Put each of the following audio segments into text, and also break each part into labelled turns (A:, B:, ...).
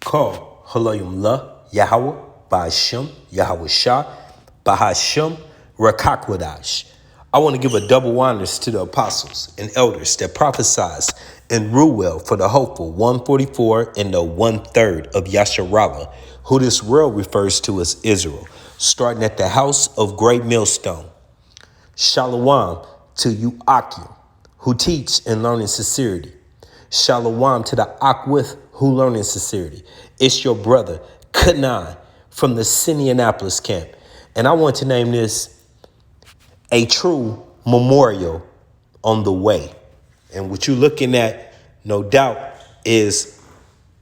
A: called Halayim La Yahweh Ba'ashem Yahweh Shah Bahashem Rakakwadash. I want to give a double honors to the apostles and elders that prophesied in Ruel for the hopeful 144 and the 1/3 of Yasharallah, who this world refers to as Israel, starting at the house of Great Millstone. Shalom to you Akim, who teach and learn in sincerity. Shalom to the Akwith who learn in sincerity. It's your brother, Kanan, from the Sindianapolis camp. And I want to name this a true memorial on the way. And what you're looking at, no doubt, is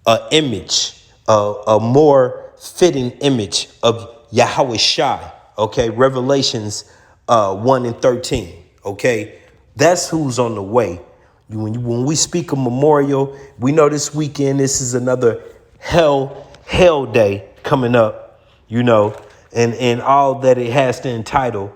A: an image, a more fitting image of Yahweh Shai, okay? Revelations 1 and 13, okay? That's who's on the way. When we speak of memorial, we know this weekend, this is another hell day coming up, and all that it has to entitle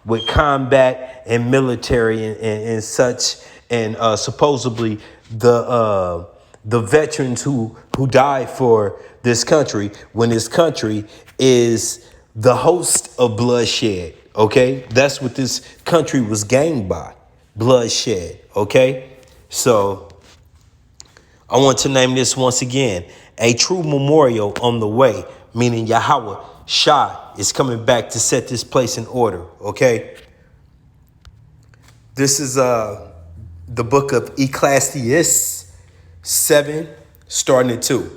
A: with combat and military and such, and supposedly the veterans who died for this country, when this country is the host of bloodshed. Okay, that's what this country was gained by, bloodshed. Okay, so I want to name this once again a true memorial on the way, meaning Yahweh Shah is coming back to set this place in order. Okay, this is the book of Ecclesiastes 7, starting at 2.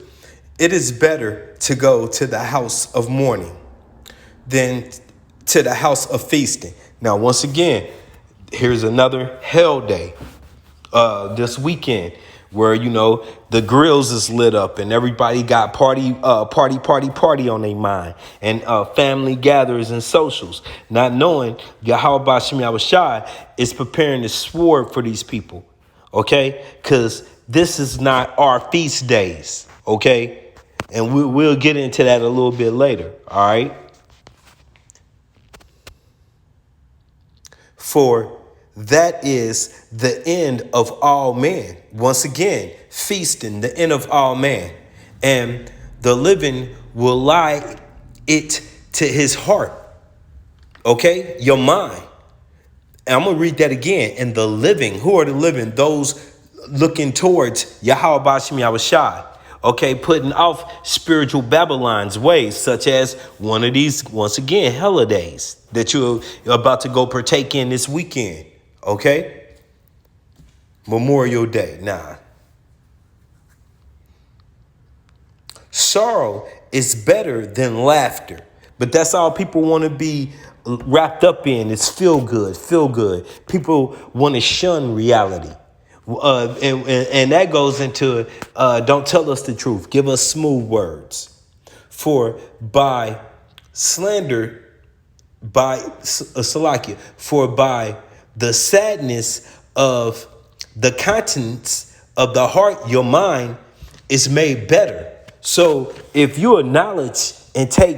A: It is better to go to the house of mourning than to the house of feasting. Now, once again, here's another hell day this weekend where, the grills is lit up and everybody got party on their mind, and family gatherings and socials, not knowing Yahweh Ba'ashem Yahweh Shai is preparing the sword for these people, okay? Because this is not our feast days, okay? And we'll get into that a little bit later, all right? For that is the end of all men. Once again, feasting, the end of all man. And the living will lie it to his heart. Okay? Your mind. And I'm going to read that again. And the living, who are the living? Those looking towards Yahweh Ba'ashem Yahweh Shai. Okay, putting off spiritual Babylon's ways, such as one of these, once again, holidays that you're about to go partake in this weekend. Okay? Memorial Day. Nah. Sorrow is better than laughter. But that's all people want to be wrapped up in. It's feel good. People want to shun reality. And that goes into don't tell us the truth. Give us smooth words. For by slander, by the sadness of the contents of the heart, your mind is made better. So if you acknowledge and take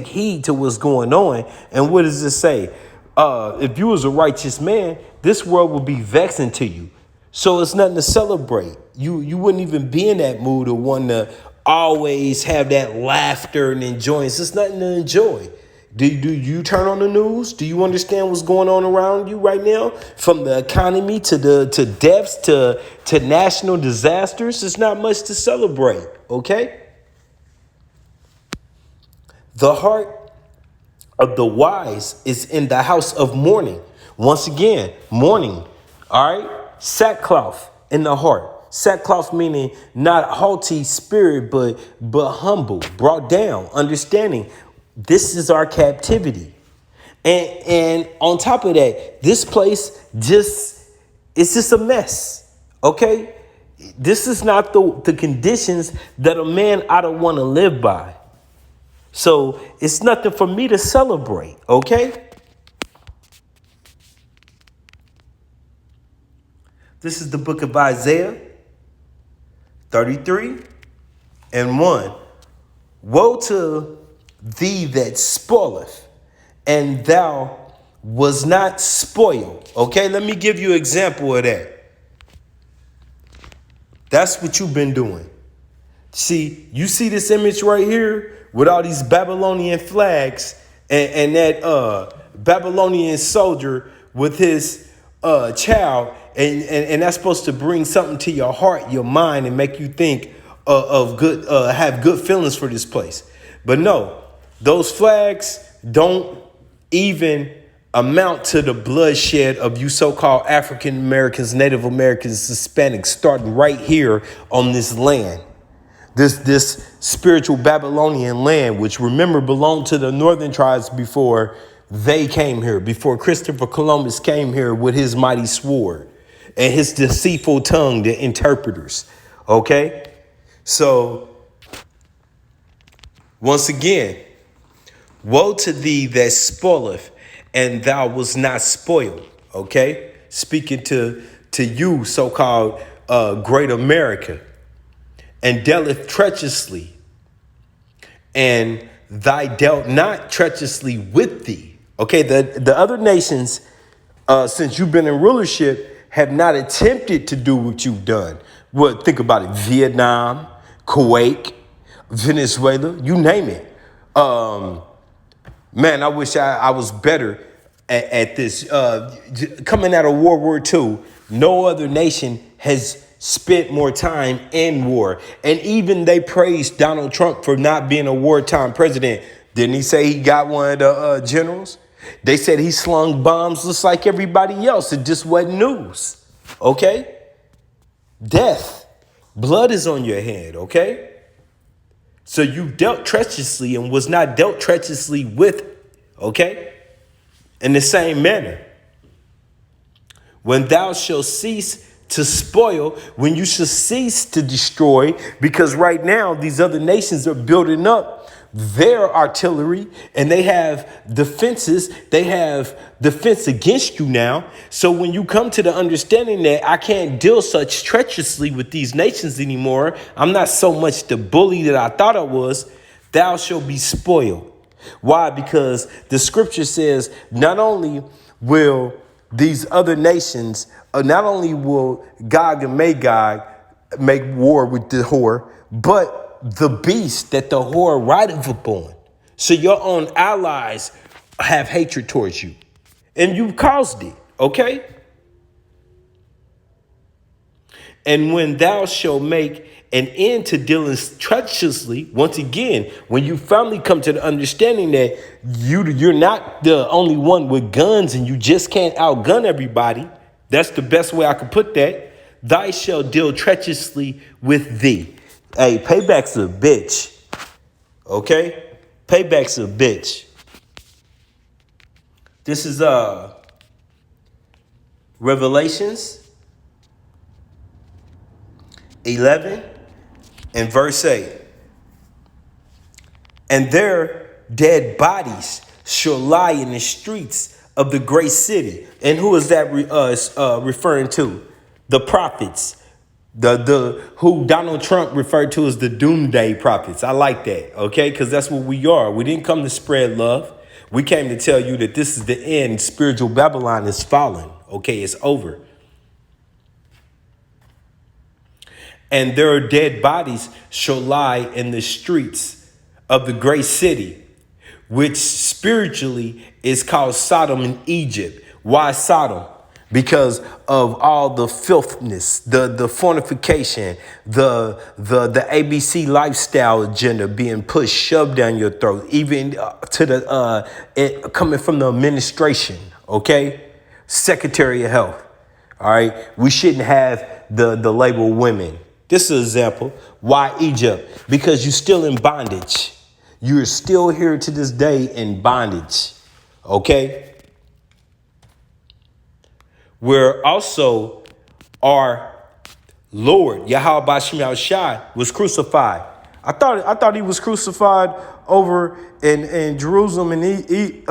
A: heed to what's going on, and what does it say? If you was a righteous man, this world will be vexing to you. So it's nothing to celebrate. You wouldn't even be in that mood or want to always have that laughter and enjoyance. It's nothing to enjoy. Do you turn on the news? Do you understand what's going on around you right now? From the economy to deaths to national disasters, there's not much to celebrate, okay? The heart of the wise is in the house of mourning. Once again, mourning, all right? Sackcloth in the heart. Sackcloth meaning not haughty spirit, but humble, brought down, understanding. This is our captivity. And on top of that, this place it's just a mess. Okay? This is not the conditions that a man ought to want to live by. So it's nothing for me to celebrate. Okay? This is the book of Isaiah 33 and 1. Woe to thee that spoileth, and thou was not spoiled. Okay, let me give you an example of that. That's what you've been doing. See, you see this image right here with all these Babylonian flags and that Babylonian soldier with his child, and that's supposed to bring something to your heart, your mind, and make you think of good, have good feelings for this place. But no, those flags don't even amount to the bloodshed of you so-called African Americans, Native Americans, Hispanics, starting right here on this land. This spiritual Babylonian land, which remember belonged to the northern tribes before they came here, before Christopher Columbus came here with his mighty sword and his deceitful tongue, the interpreters. Okay? So, once again, woe to thee that spoileth, and thou was not spoiled. Okay? Speaking to you, so-called great America. And dealeth treacherously, and thy dealt not treacherously with thee. Okay, the other nations, since you've been in rulership, have not attempted to do what you've done. What, think about it, Vietnam, Kuwait, Venezuela, you name it. Man, I wish I was better at this. Coming out of World War II, no other nation has spent more time in war. And even they praised Donald Trump for not being a wartime president. Didn't he say he got one of the generals? They said he slung bombs just like everybody else. It just wasn't news. Okay? Death. Blood is on your hand. Okay? So you dealt treacherously and was not dealt treacherously with. Okay? In the same manner. When thou shalt cease to spoil, when you shall cease to destroy, because right now these other nations are building up their artillery and they have defenses. They have defense against you now. So when you come to the understanding that I can't deal such treacherously with these nations anymore, I'm not so much the bully that I thought I was, thou shalt be spoiled. Why? Because the scripture says not only will these other nations, not only will Gog and Magog make war with the whore, but the beast that the whore rideth upon. So your own allies have hatred towards you. And you caused it, okay? And when thou shalt make an end to dealing treacherously, once again, when you finally come to the understanding that you're not the only one with guns and you just can't outgun everybody, that's the best way I could put that. Thy shall deal treacherously with thee. Hey, payback's a bitch. Okay? Payback's a bitch. This is Revelations 11 and verse 8. And their dead bodies shall lie in the streets of the great city. And who is that referring to? The prophets. The who Donald Trump referred to as the doomsday prophets. I like that, okay? Because that's what we are. We didn't come to spread love. We came to tell you that this is the end. Spiritual Babylon is fallen. Okay, it's over. And their dead bodies shall lie in the streets of the great city, which spiritually is called Sodom and Egypt. Why Sodom? Because of all the filthiness, the fornication, the ABC lifestyle agenda being pushed, shoved down your throat, even to the coming from the administration, okay? Secretary of Health, all right? We shouldn't have the label women. This is an example. Why Egypt? Because you're still in bondage. You're still here to this day in bondage, okay? Where also our Lord, Yahweh Bashim Yahushua, was crucified. I thought he was crucified over in Jerusalem and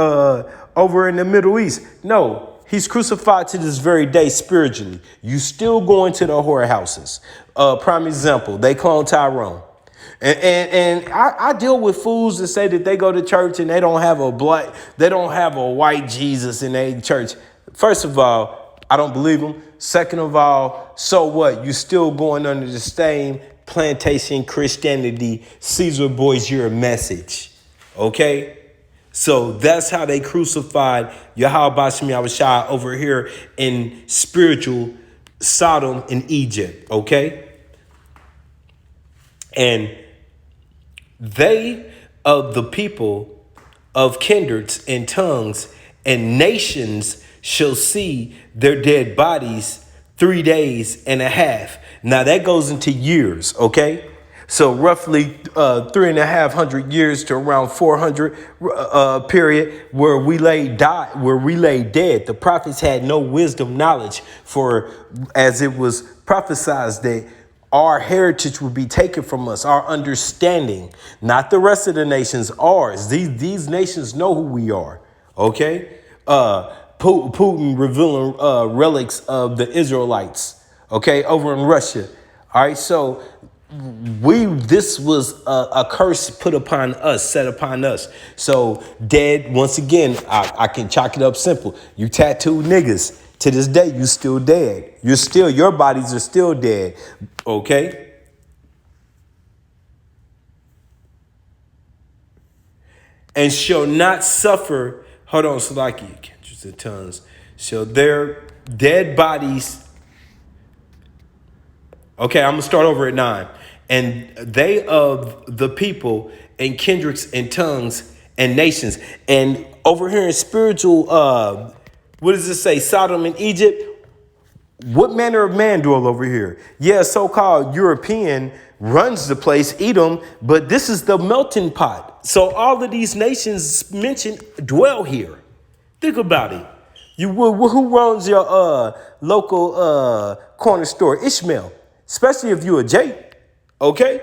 A: over in the Middle East. No, he's crucified to this very day spiritually. You still going to the whorehouses. Prime example, they clone Tyrone. And I deal with fools that say that they go to church and they don't have a white Jesus in their church. First of all, I don't believe them. Second of all, so what? You still going under the same plantation Christianity, Caesar boys, you're a message. Okay? So that's how they crucified Yahweh Bashem Yahushua over here in spiritual Sodom in Egypt. Okay? And they of the people of kindreds and tongues and nations shall see their dead bodies 3 days and a half. Now that goes into years, okay? So roughly 3,500 years to around 400 period where we lay dead. The prophets had no wisdom, knowledge, for as it was prophesied that our heritage would be taken from us, our understanding, not the rest of the nations, ours. These nations know who we are, okay? Putin revealing relics of the Israelites, okay, over in Russia. All right, so this was a curse put upon us, set upon us. So dead, once again, I can chalk it up simple. You tattooed niggas. To this day, you still dead. Your bodies are still dead. Okay? And shall not suffer, hold on, Salaki, kindreds and tongues, shall their dead bodies, okay, I'm going to start over at 9. And they of the people and kindreds and tongues and nations. And over here in spiritual, what does it say? Sodom and Egypt. What manner of man dwell over here? Yeah, so-called European runs the place, Edom, but this is the melting pot. So all of these nations mentioned dwell here. Think about it. Who runs your local corner store? Ishmael, especially if you're a J. Okay?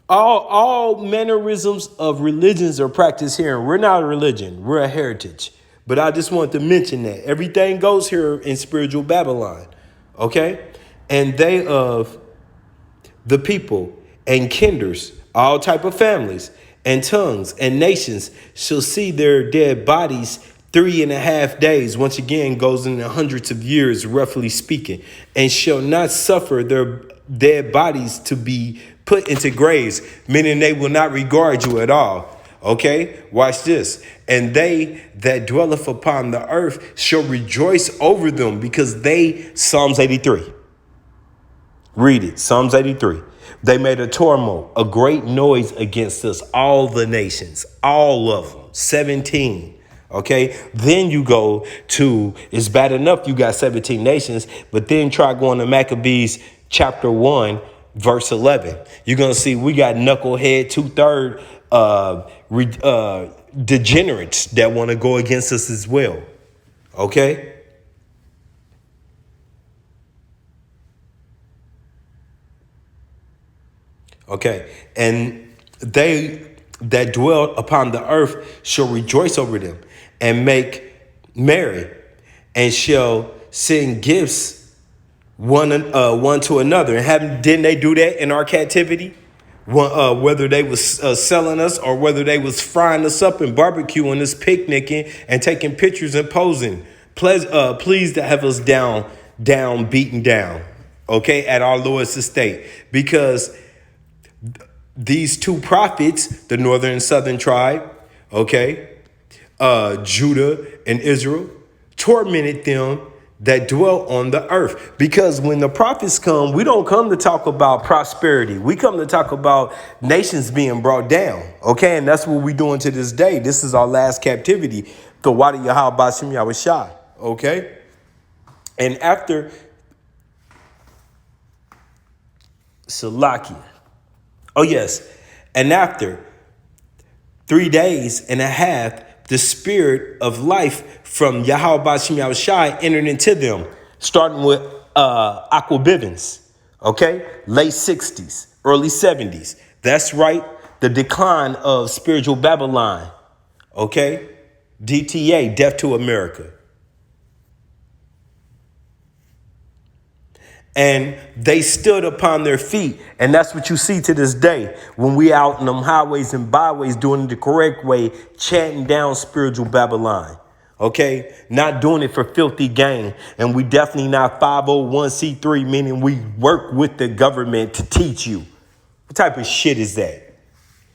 A: All mannerisms of religions are practiced here. And we're not a religion. We're a heritage. But I just wanted to mention that. Everything goes here in spiritual Babylon. Okay? And they of the people and kinders, all type of families and tongues and nations shall see their dead bodies 3.5 days. Once again, goes in the hundreds of years, roughly speaking, and shall not suffer their dead bodies to be put into graves, meaning they will not regard you at all. Okay, watch this. And they that dwelleth upon the earth shall rejoice over them, because they, Psalms 83. Read it, Psalms 83. They made a turmoil, a great noise against us, all the nations, all of them, 17. Okay, then you go to, it's bad enough you got 17 nations, but then try going to Maccabees chapter 1, verse 11. You're going to see we got knucklehead 2/3 degenerates that want to go against us as well. Okay? Okay. And they that dwell upon the earth shall rejoice over them and make merry, and shall send gifts one to another. And didn't they do that in our captivity? Whether they was selling us or whether they was frying us up and barbecuing us, picnicking and taking pictures and posing. Pleased to have us down, beaten down, okay, at our lowest estate. Because these two prophets, the northern and southern tribe, okay, Judah and Israel, tormented them that dwell on the earth. Because when the prophets come, we don't come to talk about prosperity. We come to talk about nations being brought down. Okay, and that's what we're doing to this day. This is our last captivity. The Wadi Yahweh Bashem Yahushua. Okay, and after Salakia. Oh yes, and after 3 days and a half, the spirit of life from Yahweh Bashem Yahushua entered into them, starting with Aqua Bivens, okay? Late 60s, early 70s. That's right, the decline of spiritual Babylon, okay? DTA, Death to America. And they stood upon their feet. And that's what you see to this day when we out in them highways and byways doing it the correct way, chanting down spiritual Babylon. Okay, not doing it for filthy gain. And we definitely not 501c3, meaning we work with the government to teach you. What type of shit is that?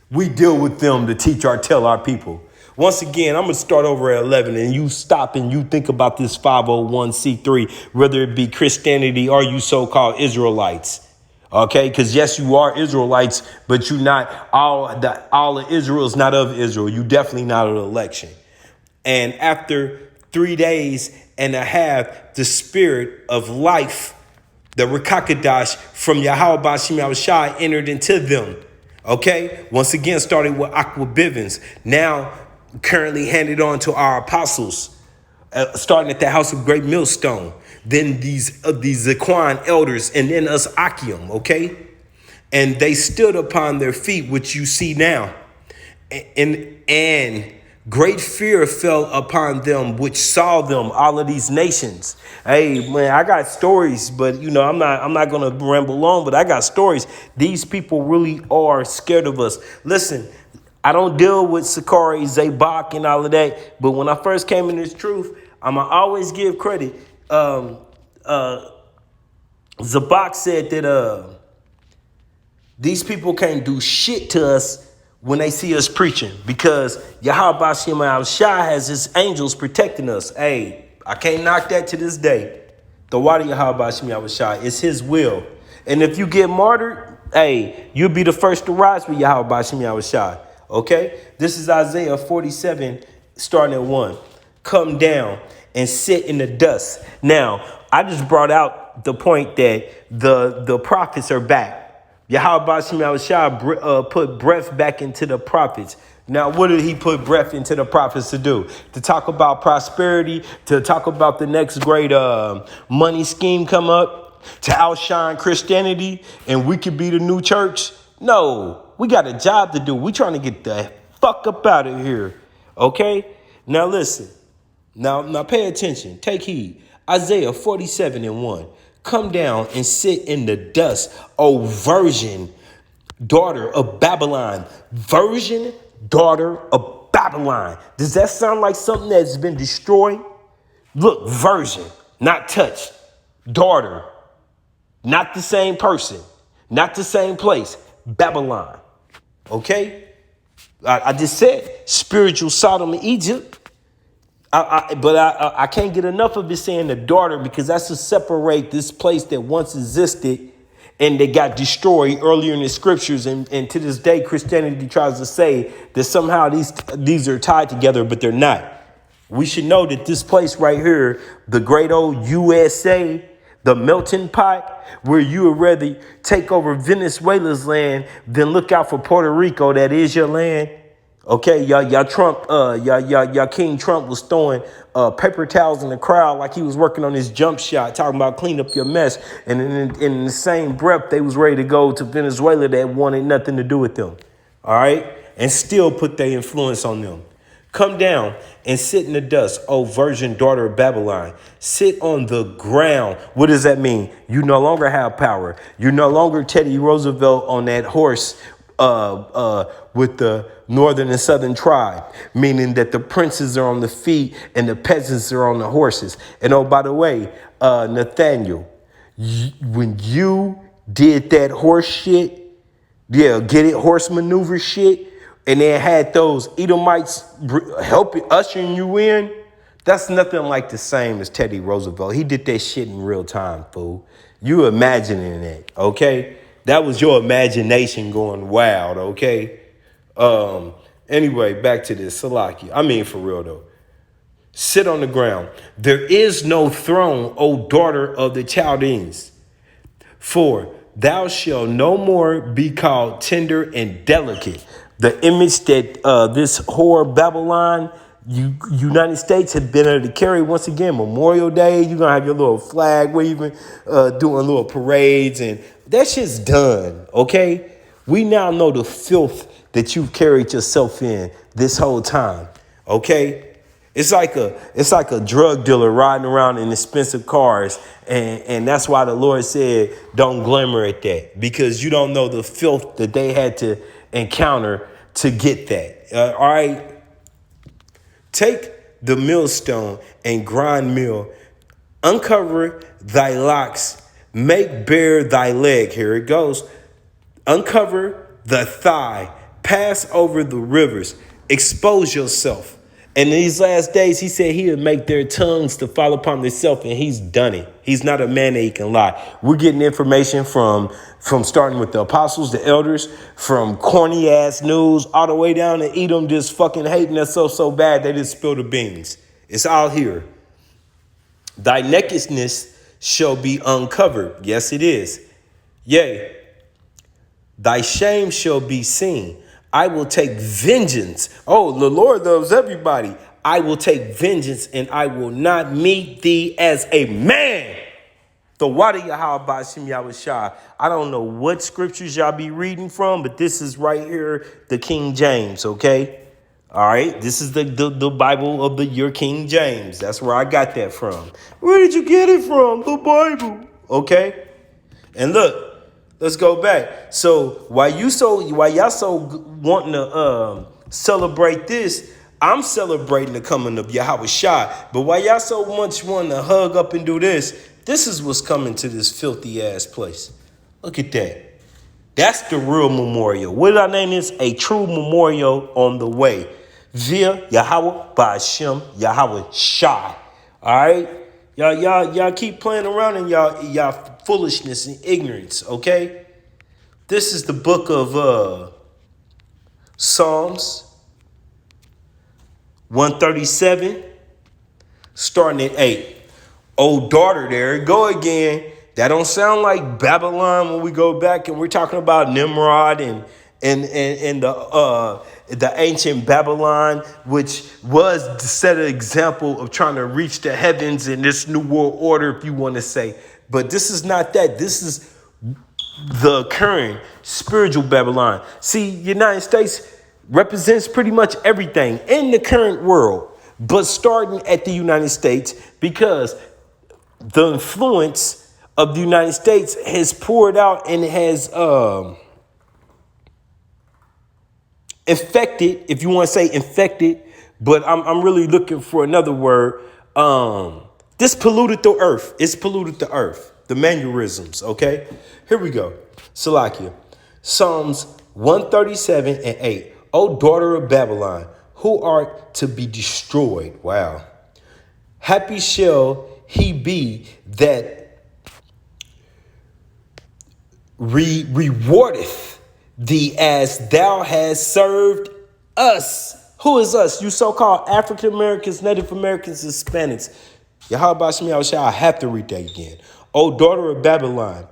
A: We deal with them to tell our people. Once again, I'm going to start over at 11 and you stop and you think about this 501c3, whether it be Christianity or you so-called Israelites. Okay, because yes, you are Israelites, but you not all of Israel is not of Israel. You definitely not an election. And after 3 days and a half, the spirit of life, the Rakakadash from Yahweh Bashim Yahushua entered into them. Okay, once again, starting with Aqua Bivens, now currently handed on to our apostles, starting at the house of Great Millstone, then these Zaquan elders, and then us Achium, okay? And they stood upon their feet, which you see now. And great fear fell upon them, which saw them, all of these nations. Hey, man, I got stories, but I'm not gonna ramble on, but I got stories. These people really are scared of us. Listen, I don't deal with Sakari, Zabak, and all of that, but when I first came in this truth, I'ma always give credit. Zabak said that these people can't do shit to us when they see us preaching, because Yahweh Bashim Al-Shai has his angels protecting us. Hey, I can't knock that to this day. The water Yahweh Bashim Al-Shai is his will. And if you get martyred, hey, you'll be the first to rise with Yahweh Bashim Al-Shai. Okay? This is Isaiah 47, starting at 1. Come down and sit in the dust. Now, I just brought out the point that the prophets are back. Yahweh Bashim Yahushua put breath back into the prophets. Now, what did he put breath into the prophets to do? To talk about prosperity, to talk about the next great money scheme come up, to outshine Christianity, and we could be the new church? No, we got a job to do. We trying to get the fuck up out of here. Okay? Now listen. Now pay attention. Take heed. Isaiah 47:1. Come down and sit in the dust, O virgin, daughter of Babylon. Virgin, daughter of Babylon. Does that sound like something that's been destroyed? Look, virgin, not touched. Daughter, not the same person, not the same place. Babylon. Okay? I just said spiritual Sodom and Egypt. But I can't get enough of it saying the daughter, because that's to separate this place that once existed and they got destroyed earlier in the scriptures. And to this day, Christianity tries to say that somehow these are tied together, but they're not. We should know that this place right here, the great old USA, the melting pot, where you would rather take over Venezuela's land than look out for Puerto Rico, that is your land. Okay, y'all Trump, y'all King Trump was throwing paper towels in the crowd like he was working on his jump shot, talking about clean up your mess. And in the same breath, they was ready to go to Venezuela that wanted nothing to do with them. All right, and still put their influence on them. Come down and sit in the dust, O virgin daughter of Babylon. Sit on the ground. What does that mean? You no longer have power. You're no longer Teddy Roosevelt on that horse with the northern and southern tribe, meaning that the princes are on the feet and the peasants are on the horses. And oh, by the way, Nathaniel, when you did that horse shit, horse maneuver shit, and then had those Edomites helping ushering you in, that's nothing like the same as Teddy Roosevelt. He did that shit in real time, fool. You imagining it, okay? That was your imagination going wild, okay? Anyway, back to this. Salaki. I mean, for real, though. Sit on the ground. There is no throne, O daughter of the Chaldeans. For thou shalt no more be called tender and delicate. The image that this whore Babylon, United States had been able to carry once again, Memorial Day, you're going to have your little flag waving, doing little parades, and that shit's done, okay? We now know the filth that you've carried yourself in this whole time, okay? It's like a drug dealer riding around in expensive cars, and that's why the Lord said, don't glimmer at that, because you don't know the filth that they had to encounter to get that, all right? Take the millstone and grind meal. Uncover thy locks, make bare thy leg. Here it goes. Uncover the thigh, pass over the rivers, expose yourself. And in these last days, he said he would make their tongues to fall upon themselves, and he's done it. He's not a man that he can lie. We're getting information from starting with the apostles, the elders, from corny ass news, all the way down to Edom just fucking hating us so bad they just spill the beans. It's all here. Thy nakedness shall be uncovered. Yes, it is. Yea, thy shame shall be seen. I will take vengeance. Oh, the Lord loves everybody. I will take vengeance and I will not meet thee as a man. The water Yahweh Bashim Yahushua. I don't know what scriptures y'all be reading from, but this is right here, the King James, okay? All right, this is the Bible of your King James. That's where I got that from. Where did you get it from? The Bible, okay? And look. Let's go back. So while y'all so wanting to celebrate this, I'm celebrating the coming of Yahweh Shai. But while y'all so much want to hug up and do this, this is what's coming to this filthy ass place. Look at that. That's the real memorial. What I name is a true memorial on the way. Via Yahweh Ba'Shem Yahweh Shai. All right? Y'all keep playing around in y'all foolishness and ignorance, okay? This is the book of Psalms 137, starting at 8. Oh, daughter, there it go again. That don't sound like Babylon when we go back and we're talking about Nimrod and the ancient Babylon, which was to set an example of trying to reach the heavens in this new world order, if you want to say. But this is not that. This is the current spiritual Babylon. See, United States represents pretty much everything in the current world, but starting at the United States, because the influence of the United States has poured out and has infected, if you want to say infected, but I'm really looking for another word. This polluted the earth. It's polluted the earth. The mannerisms, okay? Here we go. Salakia. Psalms 137 and 8. O daughter of Babylon, who art to be destroyed. Wow. Happy shall he be that rewardeth thee as thou hast served us. Who is us? You so-called African Americans, Native Americans, Hispanics. Yahweh Shem Yahushua, I have to read that again. O daughter of Babylon,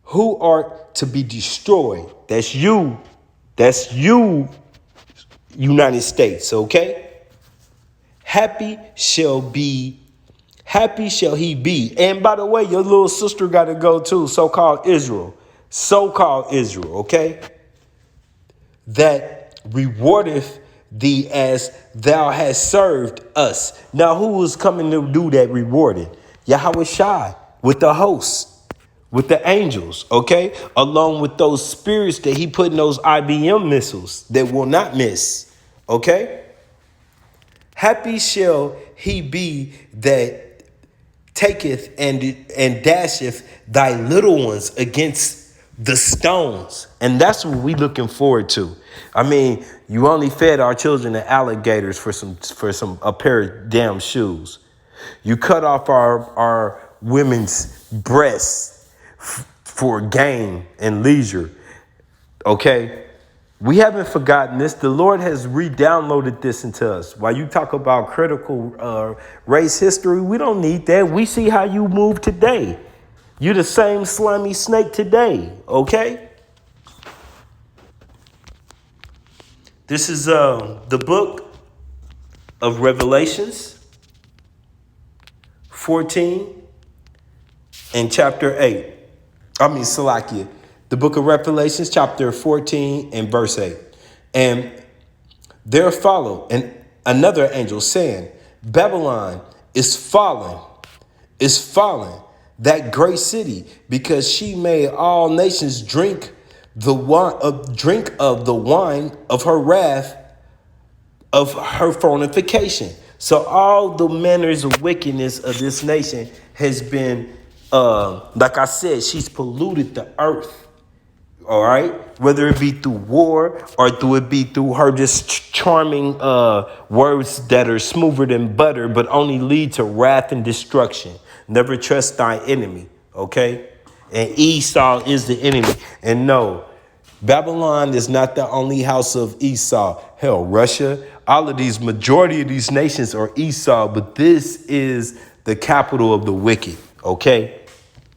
A: who art to be destroyed. That's you. That's you, United States, okay? Happy shall he be. And by the way, your little sister got to go too, so-called Israel. So-called Israel, okay? That rewardeth thee as thou hast served us. Now, who is coming to do that rewarding? Yahweh Shai, with the hosts, with the angels, okay? Along with those spirits that he put in those IBM missiles that will not miss, okay? Happy shall he be that taketh and dasheth thy little ones against the stones. And that's what we looking forward to. I mean, you only fed our children to alligators for a pair of damn shoes. You cut off our women's breasts for gain and leisure. Okay? We haven't forgotten this. The Lord has re-downloaded this into us. While you talk about critical race history, we don't need that. We see how you move today. You're the same slimy snake today, okay? This is the book of Revelations 14 and chapter 8. Salakia. The book of Revelations, chapter 14 and verse 8. And there followed another angel saying, Babylon is fallen, that great city, because she made all nations drink of the wine of her wrath, of her fornication. So all the manners of wickedness of this nation has been, like I said, she's polluted the earth. All right, whether it be through war or through her just charming words that are smoother than butter, but only lead to wrath and destruction. Never trust thy enemy. Okay, and Esau is the enemy. And no, Babylon is not the only house of Esau. Hell, Russia, all of these, majority of these nations are Esau, but this is the capital of the wicked. Okay.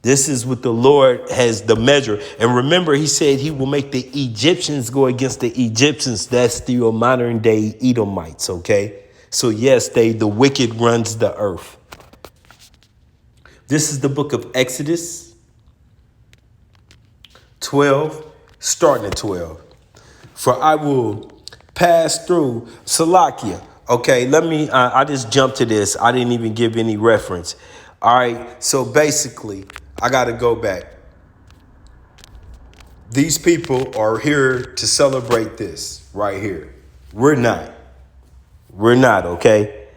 A: This is what the Lord has the measure. And remember, he said he will make the Egyptians go against the Egyptians. That's the modern day Edomites. OK, so, yes, the wicked runs the earth. This is the book of Exodus 12, starting at 12. For I will pass through Salakia. OK, I just jumped to this. I didn't even give any reference. All right. So basically, I got to go back. These people are here to celebrate this right here. We're not. We're not, okay?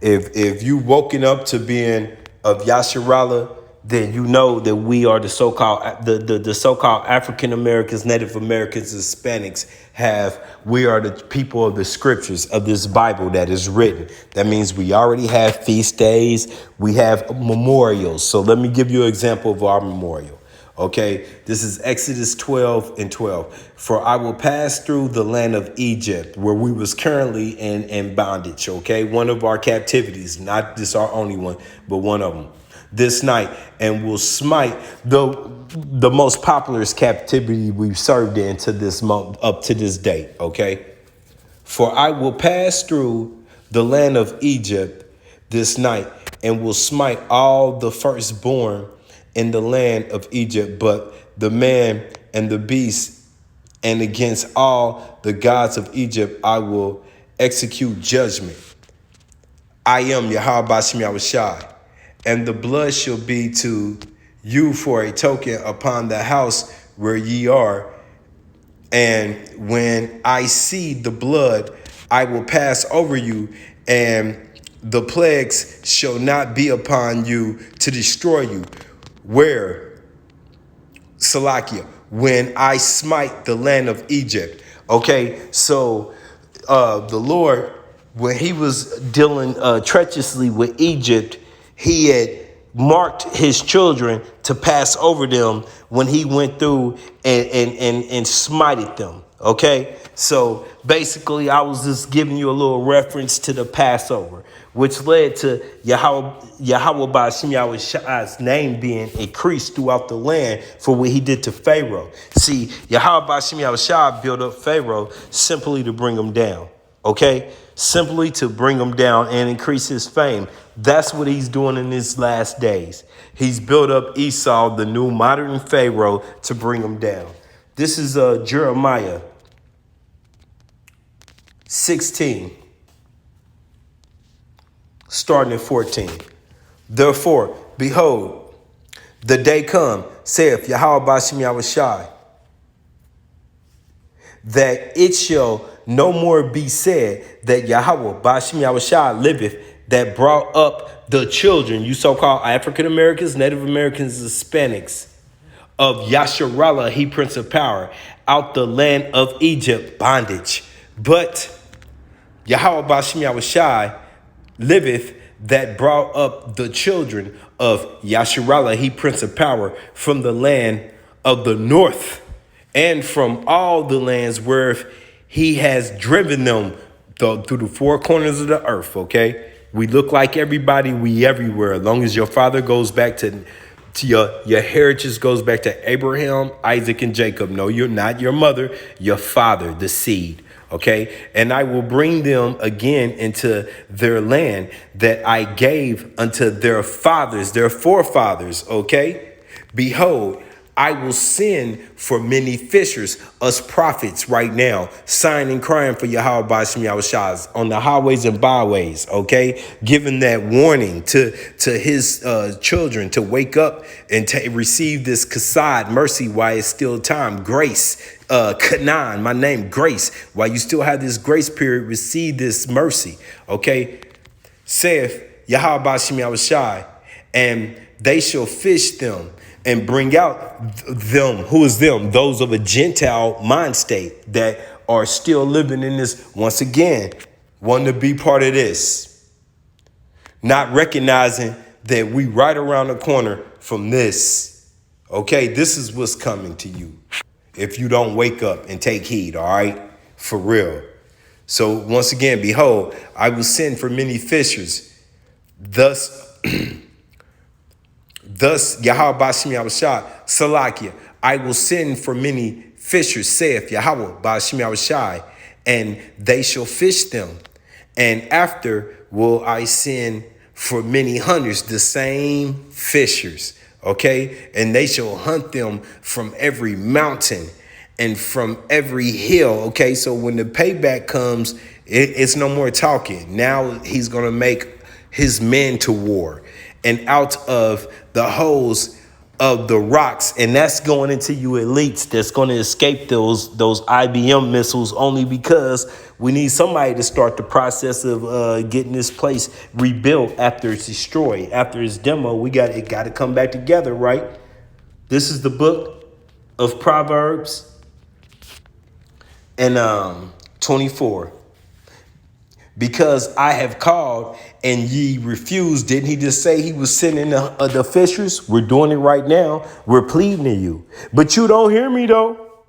A: If you woken up to being of Yasharallah, then you know that we are the so-called the so-called African Americans, Native Americans, Hispanics we are the people of the scriptures of this Bible that is written. That means we already have feast days. We have memorials. So let me give you an example of our memorial. Okay, this is Exodus 12 and 12. For I will pass through the land of Egypt, where we was currently in bondage. Okay, one of our captivities, not just our only one, but one of them. This night, and will smite the most popular captivity we've served in to this month up to this date. Okay, for I will pass through the land of Egypt this night, and will smite all the firstborn in the land of Egypt, but the man and the beast, and against all the gods of Egypt I will execute judgment. I am Yahweh Bashem Yahushai, and the blood shall be to you for a token upon the house where ye are. And when I see the blood, I will pass over you, and the plagues shall not be upon you to destroy you. Where, Salakia, when I smite the land of Egypt. Okay, so the Lord, when he was dealing treacherously with Egypt, he had marked his children to pass over them when he went through and smited them. Okay, so basically I was just giving you a little reference to the Passover, which led to Yahweh Bashem Yahushai's name being increased throughout the land for what he did to Pharaoh. See, Yahweh Bashem Yahushai built up Pharaoh simply to bring him down. Okay, simply to bring him down and increase his fame. That's what he's doing in his last days. He's built up Esau, the new modern Pharaoh, to bring him down. This is Jeremiah 16, starting at 14. Therefore, behold, the day come, saith Yahweh Bashem Yahushai, that it shall no more be said that Yahweh Bashem Yahushai liveth, that brought up the children, you so-called African Americans, Native Americans, Hispanics, of Yasharallah, he prince of power, out the land of Egypt, bondage. But Yahweh Bashem Yahushai liveth, that brought up the children of Yasharallah, he prince of power, from the land of the north, and from all the lands where he has driven them through the four corners of the earth. Okay, we look like everybody, we everywhere. As long as your father goes back to your heritage goes back to Abraham, Isaac, and Jacob. No, you're not your mother, your father, the seed. Okay, and I will bring them again into their land that I gave unto their fathers, their forefathers. Okay, behold, I will send for many fishers, us prophets right now, sighing and crying for Yahweh Bashem Yahushai on the highways and byways, okay? Giving that warning to his children to wake up and to receive this kasad, mercy, while it's still time, grace, Canaan, my name, grace. While you still have this grace period, receive this mercy, okay? saith Yahweh Bashim Yahushai, and they shall fish them and bring out them. Who is them? Those of a Gentile mind state that are still living in this, once again, wanting to be part of this, not recognizing that we right around the corner from this. Okay, this is what's coming to you if you don't wake up and take heed, all right? For real. So once again, behold, I will send for many fishers. Thus, Yahweh Bashim Yahushai, Salakia, I will send for many fishers, saith Yahweh Bashim Yahushai, and they shall fish them. And after will I send for many hunters, the same fishers, okay? And they shall hunt them from every mountain and from every hill, okay? So when the payback comes, it's no more talking. Now he's going to make his men to war, and out of the holes of the rocks, and that's going into you elites that's going to escape those IBM missiles, only because we need somebody to start the process of getting this place rebuilt after it's destroyed, after it's demo. It got to come back together, right? This is the book of Proverbs and 24. Because I have called and ye refused. Didn't he just say he was sending the fishers? We're doing it right now. We're pleading to you. But you don't hear me, though.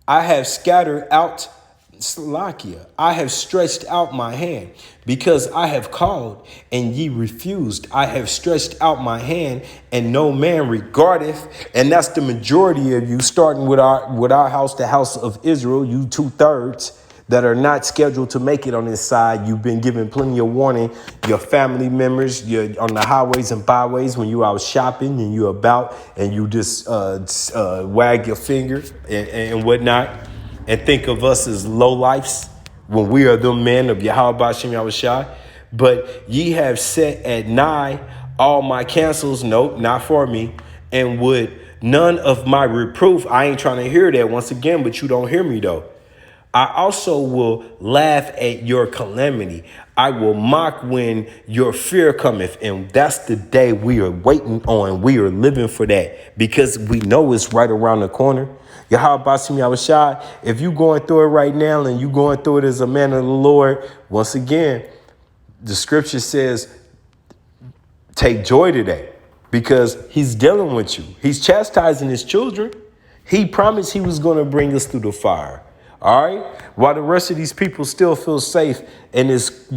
A: I have scattered out Salakia. I have stretched out my hand. Because I have called and ye refused. I have stretched out my hand and no man regardeth. And that's the majority of you, starting with our house, the house of Israel, you 2/3. That are not scheduled to make it on this side. You've been given plenty of warning. Your family members, you're on the highways and byways when you out shopping and you about and you just wag your finger and whatnot and think of us as low lifes when we are the men of Yahweh Bashim Yahushai. But ye have set at nigh all my cancels, nope, not for me, and would none of my reproof. I ain't trying to hear that once again, but you don't hear me though. I also will laugh at your calamity. I will mock when your fear cometh. And that's the day we are waiting on. We are living for that because we know it's right around the corner. Yahweh Bashim Yahushai, if you going through it right now and you going through it as a man of the Lord, once again, the scripture says, take joy today because he's dealing with you. He's chastising his children. He promised he was going to bring us through the fire. All right. While the rest of these people still feel safe in this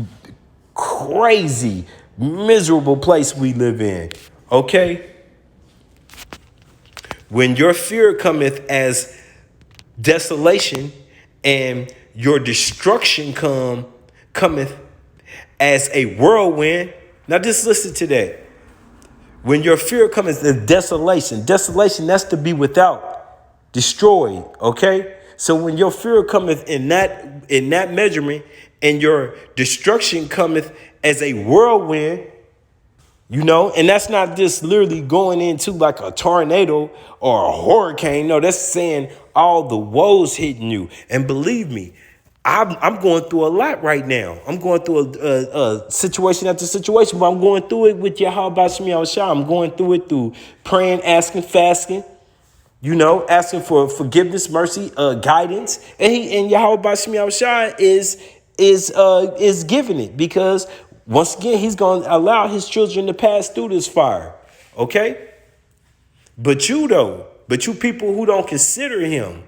A: crazy, miserable place we live in. OK. When your fear cometh as desolation and your destruction cometh as a whirlwind. Now just listen to that. When your fear cometh as desolation, that's to be without, destroyed. OK. So when your fear cometh in that measurement and your destruction cometh as a whirlwind, you know, and that's not just literally going into like a tornado or a hurricane. No, that's saying all the woes hitting you. And believe me, I'm going through a lot right now. I'm going through a situation after situation, but I'm going through it with Yahweh Bashim Yahushai. I'm going through it through praying, asking, fasting. You know, asking for forgiveness, mercy, guidance, and Yahweh Bashim Yahushai is giving it because once again he's going to allow his children to pass through this fire, okay? But you people who don't consider him,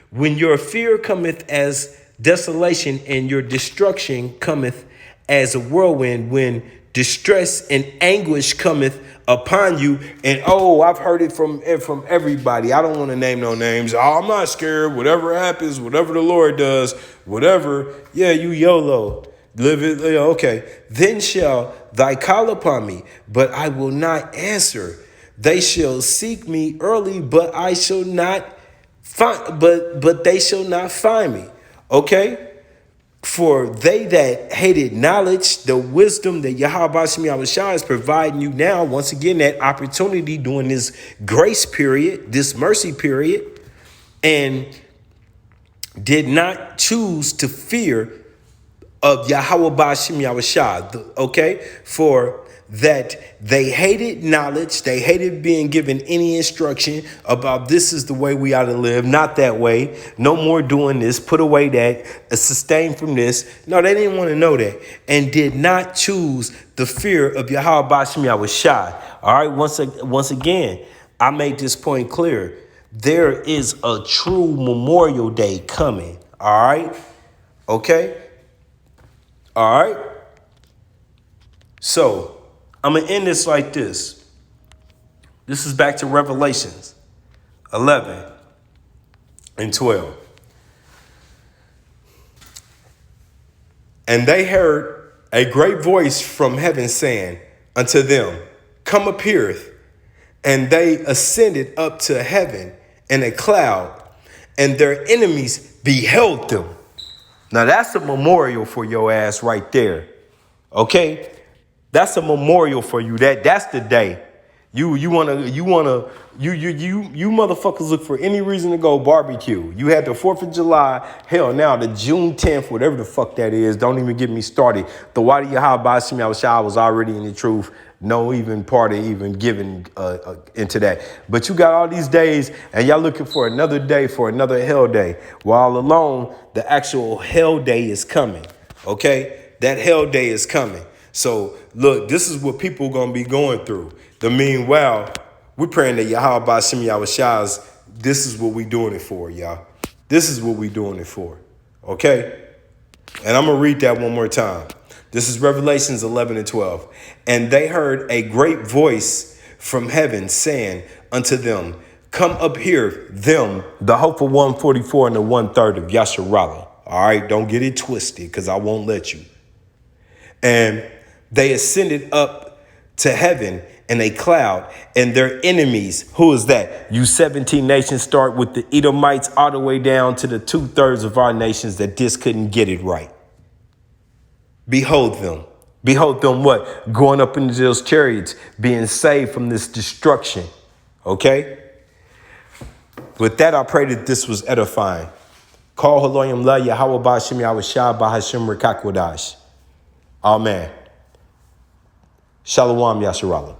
A: when your fear cometh as desolation and your destruction cometh as a whirlwind, when distress and anguish cometh upon you. And I've heard it from everybody. I don't want to name no names. I'm not scared. Whatever happens, whatever the Lord does, whatever. Yeah, you YOLO. Live it. Okay. Then shall thy call upon me, but I will not answer. They shall seek me early, but I shall not find. But they shall not find me. Okay. For they that hated knowledge, the wisdom that Yahweh Bashim Yahushai is providing you now, once again, that opportunity during this grace period, this mercy period, and did not choose to fear of Yahweh Ba'ashim Yahushua, okay? For that they hated knowledge, they hated being given any instruction about this is the way we ought to live, not that way, no more doing this, put away that, sustain from this. No, they didn't want to know that, and did not choose the fear of Yahweh Ba'ashim Yahushua. All right, once again, I made this point clear. There is a true Memorial Day coming, all right? Okay? All right? So, I'm going to end this like this. This is back to Revelations 11 and 12. And they heard a great voice from heaven saying unto them, Come up here. And they ascended up to heaven in a cloud, and their enemies beheld them. Now that's a memorial for your ass right there. Okay? That's a memorial for you. That's the day. You motherfuckers look for any reason to go barbecue. You had the 4th of July, hell now the June 10th, whatever the fuck that is. Don't even get me started. The Wadi Yahweh Ba'ashim Yahushua was already in the truth. No even part of even giving into that. But you got all these days and y'all looking for another day for another hell day. While alone, the actual hell day is coming. Okay? That hell day is coming. So look, this is what people going to be going through. The meanwhile, we're praying that Yahweh Ba'ashim Yahushua's, this is what we doing it for, y'all. This is what we doing it for. Okay? And I'm going to read that one more time. This is Revelations 11 and 12. And they heard a great voice from heaven saying unto them, Come up here, them, the hopeful 144 and the 1/3 of Yasharallah. All right, don't get it twisted because I won't let you. And they ascended up to heaven in a cloud, and their enemies, who is that? You 17 nations, start with the Edomites all the way down to the 2/3 of our nations that just couldn't get it right. Behold them. Behold them what? Going up into those chariots, being saved from this destruction. Okay? With that, I pray that this was edifying. Call Haloyim La Yahweh Ba'ashim Yahushua Ba'ashim Rekakwadash. Amen. Shalom Yasharallah.